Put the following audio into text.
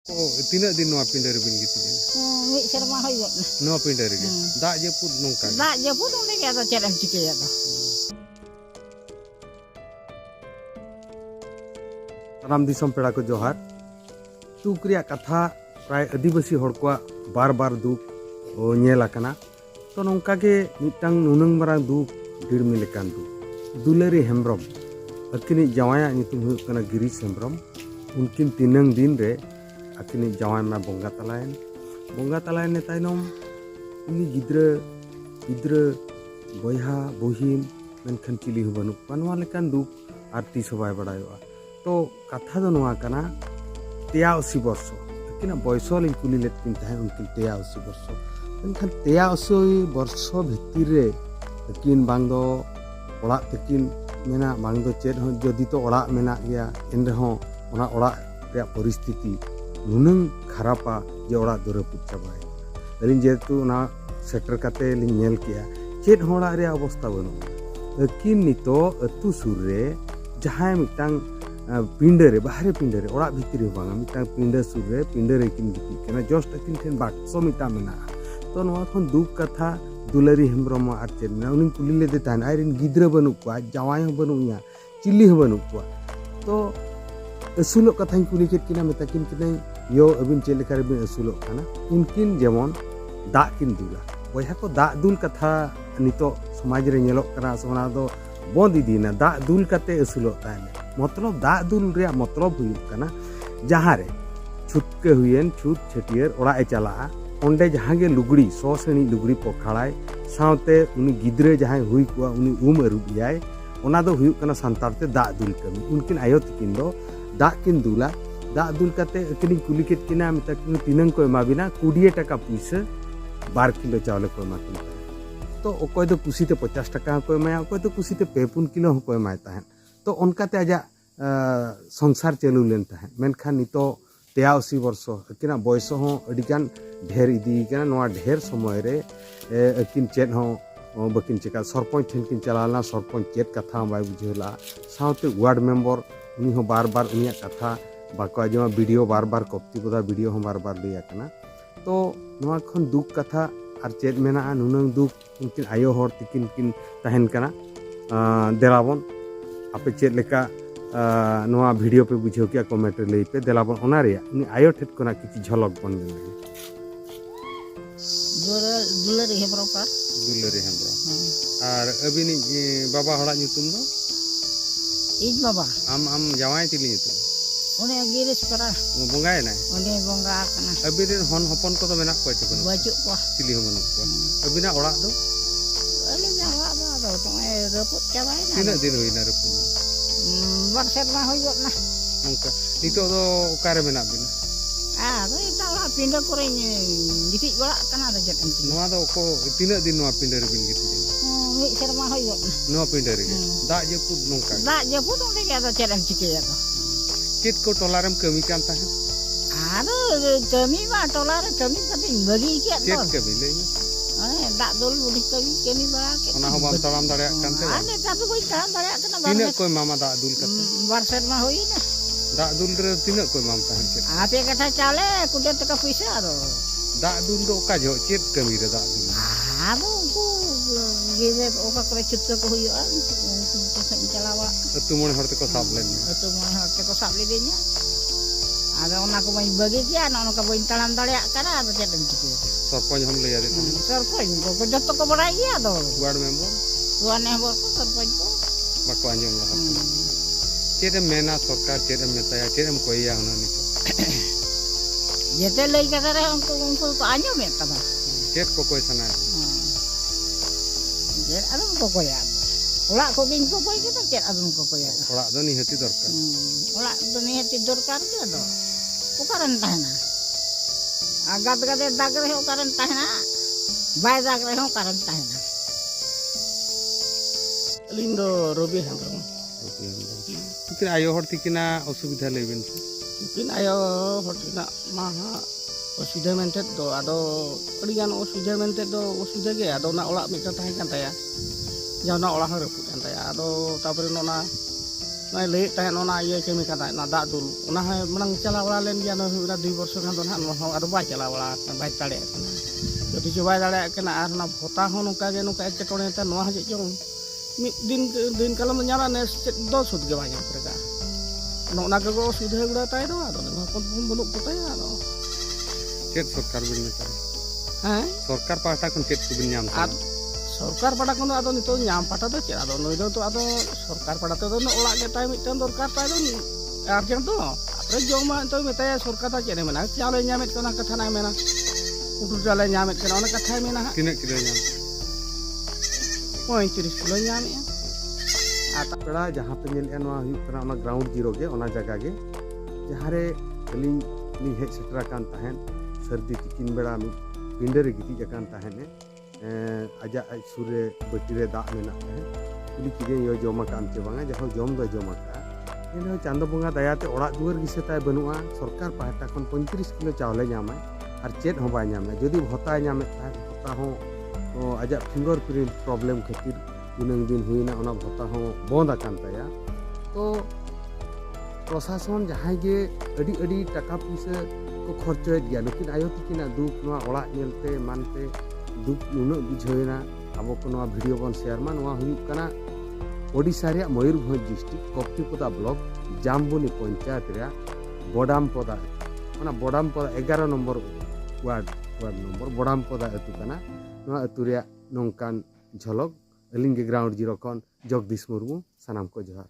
तीना दिन नवा पिंडा रे बिन गिति Mik serma hoyot. नवा पिंडा रे दा जपुद नोंका Dak je pun udah dia ada cara cikir ya tuh. Ram दिसम पेड़ा को जोहार दुख रिया कथा प्राय आदिवासी हड़ को बार बार दुख नेल आकना तो नोंका के मिटांग नुनंग मारांग दुख दिरमी लेकान दुख दुलारी हेम्ब्रम अकिनी जवाया नितुम हुयुग कना गिरीश हेम्ब्रम उनकिन तीनंग दिन रे अकिनी जवाय मा बोंगा तलायन ने तायनम उनी गिद्र बयहा बहिन मेनखान चिली हो बानुक पानवा लेकान दुख आरती सबाय बड़ायोआ तो कथा दो नवा कना 83 वर्ष किना बयस लिंग कुली लेकिन ताहे उनकिन 83 वर्ष मेनखान 83 वर्ष भितर रे किन बांग दो ओड़ा तकिन मेना बांग दो चेद हो जदि तो ओड़ा मेना गया इन रहो ओना ओड़ा रे परिस्थिति नुनंग खरापा जे ओड़ा दुरे पुचाबाय अलिन जेतु ना सेटर काते लिंग नेल किया चेद होड़ा रे अवस्था बनो किन नितो अतु सुर रे जहां मिटांग पिंडरे बाहरे पिंडरे ओड़ा भितरी बांगा मिटांग पिंडा सुर रे पिंडरे किन गिति केना जस्ट किन ठेन बाक्सो मिटा मेना तो नवा खन दुख कथा दुलारी हेम्ब्रम आर चेद मेना उनी कुली लेदे तान आइरिन गिद्र बनु को जावाय हो बनुया चिल्ली हो बनु को तो असुलो कथाኝ कुली केट किना मेताकिन किना यो अबिन चेद लेखा रेबिन असुलो खाना उनकिन जेमन दा किन दुला बयहा को दा दुल कथा नितो समाज रे नेलोक कना सोना दो बंद इदीना दा दुल कते असुलो ताने मतलब दा दुल रे मतलब हुयुग कना जहां रे छुटके हुयेन छुट छटियर ओड़ा ए चला ओंडे जहां गे लुगड़ी सो सणी लुगड़ी पोखाड़ाय सावते उनी गिद्रे जहां हुई कुआ उनी अरुबियाय ओना दो हुयुग कना संतार ते दा दुल कमी उनकिन आयो तिकिन दो दा किन दुला दा दुल कते अकिनी कुली केट किना मेताकिन तिनंग को एमाबिना 20 टाका पुइसा 12 किलो चावल को एमाकिन तो अकोय दो कुसीते 50 टाका को एमाया अकोय दो कुसीते 2-3 किलो को एमाय ताहेन तो उनकाते आजा संसार चलू लेन ताहेन मेनखान नितो 83 वर्ष अकिना बयस हो अडिगान ढेर इदी कना नवा ढेर समय रे अकिन चेद हो बकिन चेका सरपंच ठेन किन चलाना सरपंच चेद कथा बाय बुझेला साउते वार्ड मेंबर उनी हो बार बार उनिया कथा बाको आजमा वीडियो बार बार कॉपी बदा वीडियो हो बार बार लिया कना तो नवा खन दुख कथा आर चेद मेना नुनंग दुख उनकिन आयो हर तिकिन किन ताहेन कना देलाबन आपे चेद लेका नवा वीडियो पे बुझेव किया कमेंट रे लई पे देलाबन ओना रे उनी आयो ठेट कोना किछि झलक बन लगे Dular hebro ka. Dulari Hembrom आर अबिनी बाबा हड़ा nyutum दो Ij baba. am जावाय चिली nyutum Une giris para. बोंगाय ना Une bonga kana. अबिन हन हपन को तो मेना को चे कोन Baju ko. चिली हो मनु को अबिना ओड़ा दो Ali jawa ba do to reput cabai na. तीना दिन होइना रे पुन Bar serma hoyot na. अंका नितो दो ओकारे मेना बिन Do ita la pindah kore gitik bala kana ada jet enti. नवा दो को तीना दिन नवा पिंडा रे बिन गिति Mik serma hoyot na. नवा पिंडा रे दा जे पुद नोंका Dak je pun udah dia ada cara cikir ya tuh. चेत को टोलारम कमी कान ताहे Aduh, kami mah tolar kami tapi bagi kiat चेत tuh. कमी ले Dak dulu boleh kami bagi. ओना हो बाम तड़ाम दाड़े कान ते Ada tapi kau tahan dari kena तीना bar. कोई मामा दा दुल कते Bar serma hoy na. दा दुल रे तीना कोई माम ताहे चेत Apa kata cale kuda teka puisa tuh. दा दुल दो का जो चेत कमी रे दा दुल Aduh, ku gile oka kore cutta ko hoyoan. Ku sa incalawa. तु मोने हरते को साब लेन Itu mau harte ko sabli denya. Ada ona ko main bagi kian, ona ko bain talan dari kana ada jet enti. Sarpanch हम ले आदे Sarpon ko jotto ko barai ya tuh. Ward member Tuan bor ko sarpon ko. बाको आंजम लगा चेदम मेना सरकार चेदम मेताया चेदम कोइया होना नितो Jete lagi kata deh ungku ko anyo me taba. चेद को कोई सना Jer adum ko koya. Ola ko bin ko koy kita jet adum ko koya. ओड़ा दो निहति दरकार Ola dunia tidur kartu do. Ukaran tahna. Agad gade dag reho ukaran tahna. Bay dag reho ukaran tahna. Lindo Robi Hambram. mungkin ayo hor tikina असुविधा लेबिन Mungkin ayo hortina maha osida mentet do ado kedian osida mentet do osida ge ado na olah mita tahen kan taya. Ya na olah reput kan taya ado tapere nona ᱱᱚᱜᱼᱚᱭ ᱞᱟᱹᱭᱮᱫ ᱛᱟᱦᱮᱸᱫ ᱚᱱᱟ ᱤᱭᱟᱹ ᱠᱟᱹᱢᱤ ᱠᱟᱫᱟ ᱚᱱᱟ ᱫᱟᱜ ᱫᱩᱞ ᱚᱱᱟ ᱦᱚᱸ ᱢᱟᱲᱟᱝ ᱪᱟᱞᱟᱣ ᱵᱟᱲᱟ ᱞᱮᱱ ᱜᱮᱭᱟ ᱱᱚᱜᱼᱚᱭ ᱦᱩᱭᱩᱜ 2 ᱵᱚᱨᱥᱚ ᱜᱟᱱ ᱫᱚ ᱱᱟᱦᱟᱜ ᱱᱚᱣᱟ ᱦᱚᱸ ᱟᱫᱚ ᱵᱟᱭ ᱪᱟᱞᱟᱣ ᱵᱟᱲᱟ ᱟᱠᱟᱱᱟ ᱵᱟᱭ ᱫᱟᱲᱮᱭᱟᱜ ᱠᱟᱱᱟ ᱡᱚᱛᱚ ᱪᱚ ᱵᱟᱭ ᱫᱟᱲᱮᱭᱟᱜ ᱠᱟᱱᱟ ᱟᱨ ᱚᱱᱟ ᱵᱷᱚᱛᱟ ᱦᱚᱸ ᱱᱚᱝᱠᱟ ᱜᱮ ᱱᱚᱝᱠᱟ ᱮᱴᱠᱮᱴᱚᱬᱮ ᱛᱮ ᱱᱚᱣᱟ ᱦᱚᱸ ᱪᱮᱫ ᱪᱚᱝ ᱢᱤᱫ ᱫᱤᱱ ᱠᱟᱞᱚᱢ ᱫᱚ ᱧᱟᱢᱟ ᱱᱮᱥ ᱪᱮᱫ ᱫᱚ ᱥᱩᱫ ᱜᱮ ᱵᱟᱭ ᱧᱟᱢ ᱯᱮᱨᱮᱜᱟ ᱚᱱᱟ ᱠᱚᱜᱮ ᱚᱥᱩᱵᱤᱫᱷᱟ ᱜᱩᱲᱟ ᱛᱟᱭ ᱫᱚ ᱟᱫᱚ ᱦᱚᱯᱚᱱ ᱵᱟᱹᱱᱩᱜ ᱠᱚᱛᱟᱭᱟ ᱟᱫᱚ ᱪᱮᱫ ᱥᱚᱨᱠᱟর ᱵᱤᱱ ᱢᱮᱛᱟᱭᱟ ᱦᱮᱸ ᱥᱚᱨᱠᱟর ᱯᱟᱦᱴᱟ ᱠᱷᱚᱱ ᱪᱮᱫ ᱠᱚᱵᱤᱱ ᱧᱟᱢ ᱟᱨ ᱠᱟᱱᱟ ᱥᱚᱨᱠᱟর ᱯᱟᱦᱴᱟ ᱠᱷᱚᱱ ᱟᱫᱚ ᱱᱤᱛᱚᱜ ᱧᱟᱢ ᱯᱟᱦᱴᱟ ᱫᱚ ᱪᱮᱫ ᱟᱫᱚ ᱱᱩᱭ ᱫᱚ ᱟᱫᱚ ᱥᱚᱨᱠᱟর ᱯᱟᱦᱴᱟ ᱛᱮᱫᱚ ᱚᱲᱟᱜ ᱜᱮ ᱛᱟᱭ ᱢᱤᱫᱴᱟᱝ ᱫᱚᱨᱠᱟর ᱛᱟᱭ ᱫᱚ ᱟᱨᱡᱮᱱᱴ ᱫᱚ ᱛᱟᱯᱚᱨᱮ ᱡᱚᱢᱟ ᱱᱤᱛᱚᱜ ᱢᱮᱛᱟᱭᱟ ᱥᱚᱨᱠᱟর ᱫᱚ ᱪᱮᱫ ᱮ ᱢᱮᱱᱟ ᱪᱟᱣᱞᱮ ᱧᱟᱢᱮᱫ ᱠᱟᱱᱟ ᱠᱟᱛᱷᱟ ᱱᱟᱭ ᱢᱮᱱᱟ ᱩᱰᱩ ᱪᱟᱣᱞᱮ ᱧᱟᱢᱮᱫ ᱠᱟᱱᱟ ᱚᱱᱟ ᱠᱟᱛᱷᱟᱭ ᱢᱮᱱᱟ ᱦᱟᱸᱜ ᱛᱤᱱᱟᱹᱜ ᱠᱤᱞᱳ ᱧᱟᱢ 35 ᱠᱤᱞᱳ ᱧᱟᱢᱮᱜᱼᱟ ᱯᱮᱲᱟ ᱡᱟᱦᱟᱸ ᱯᱮ ᱧᱮᱞᱮᱜᱼᱟ ᱱᱚᱣᱟ ᱦᱩᱭᱩᱜ ᱠᱟᱱᱟ ᱚᱱᱟ ᱜᱨᱟउন্ড জিরো ᱜᱮ ᱚᱱᱟ ᱡᱟᱭᱜᱟ ᱜᱮ ᱡᱟᱦᱟᱸ ᱨᱮ ᱟᱹᱞᱤᱧ ᱞᱤᱧ ᱦᱮᱡ ᱥᱮᱴᱮᱨ ᱟᱠᱟᱱ ᱛᱟᱦᱮᱸᱫ ᱥᱟᱹᱨᱫᱤ ᱛᱤᱠᱤᱱ ᱵᱮᱲᱟ ᱢᱤᱫ ᱯᱤᱸᱰᱟᱹ ᱨᱮ ᱜᱤᱛᱤᱡ ᱟᱠᱟᱱ ᱛᱟᱦᱮᱸᱫ ᱟᱡᱟᱜ ᱥᱩᱨ ᱨᱮ ᱵᱟᱹᱴᱤ ᱨᱮ ᱫᱟᱜ ᱢᱮᱱᱟᱜ ᱛᱟᱦᱮᱸᱫ ᱠᱩᱞᱤ ᱠᱤᱫᱟᱹᱧ ᱤᱭᱟᱹ ᱡᱚᱢ ᱟᱠᱟᱫ ᱟᱢ ᱪᱮ ᱵᱟᱝᱟ ᱡᱟᱦᱟᱸ ᱡᱚᱢ ᱫᱚᱭ ᱡᱚᱢ ᱟᱠᱟᱫᱼᱟ ᱮᱱᱦᱚᱸ ᱪᱟᱸᱫᱳ ᱵᱚᱸᱜᱟ ᱫᱟᱭᱟᱛᱮ ᱚᱲᱟᱜ ᱫᱩᱣᱟᱹᱨ ᱜᱮᱥᱮ ᱛᱟᱭ ᱵᱟᱹᱱᱩᱜᱼᱟ ᱥᱚᱨᱠᱟর ᱯᱟᱦᱴᱟ ᱠᱷᱚᱱ 35 ᱠᱤᱞᱳ ᱪᱟᱣᱞᱮ ᱧᱟᱢᱟᱭ ᱟᱨ ᱪᱮᱫ ᱦᱚᱸ ᱵᱟᱭ ᱧᱟᱢᱟ ᱡᱩᱫᱤ ᱵᱷᱚᱛᱟᱭ ᱧᱟᱢᱮᱫ ᱛᱟᱦᱮᱸᱫ ᱵᱷᱚᱛᱟ ᱦᱚᱸ ᱟᱡᱟᱜ ᱯᱷᱤᱝᱜᱟᱨ ᱯᱨᱤᱱᱴ ᱯᱨᱚᱵᱞᱮᱢ ᱠᱷᱟᱹᱛᱤᱨ ᱛᱤᱱᱟᱹᱝ ᱫᱤᱱ ᱦᱩᱭᱱᱟ ᱚᱱᱟ ᱵᱷᱚᱛᱟ ᱦᱚᱸ ᱵᱚᱱᱫ ᱟᱠᱟᱱ ᱛᱟᱭᱟ ᱛᱚ ᱯᱨᱚᱥᱟᱥᱚᱱ ᱡᱟᱦᱟᱸᱭ ᱜᱮ ᱟᱹᱰᱤ ᱴᱟᱠᱟ ᱯᱩᱭᱥᱟᱹ ᱠᱚ ᱠᱷᱚᱨᱪᱚᱭᱮᱫ ᱜᱮᱭᱟ ᱱᱩᱠᱤᱱ ᱟᱭᱳ ᱛᱟᱹᱠᱤᱱᱟᱜ ᱫᱩᱠ ᱱᱚᱣᱟ ᱚᱲᱟᱜ ᱧᱮᱞᱛᱮ ᱮᱢᱟᱱᱛᱮ ᱫᱩᱠ ᱱᱩᱱᱟᱹᱜ ᱵᱩᱡᱷᱟᱹᱣᱮᱱᱟ ᱟᱵᱚ ᱠᱚ ᱱᱚᱣᱟ ᱵᱷᱤᱰᱤᱭᱳ ᱵᱚᱱ ᱥᱮᱭᱟᱨ ᱢᱟ ᱱᱚᱣᱟ ᱦᱩᱭᱩᱜ ᱠᱟᱱᱟ ओडिशा ᱨᱮᱭᱟᱜ मयूरभंज डिस्ट्रिक्ट कप्तिपदा ब्लॉक जामबुनी पंचायत रैया बोडामपदा ओना बोडामपदा 11 नंबर वार्ड नंबर बोडामपदा अतु कना नोआ अतु रैया नोंकान झलक अलिंग ग्राउंड जीरो खन जगदीश मुर्मू सनाम को जोहार।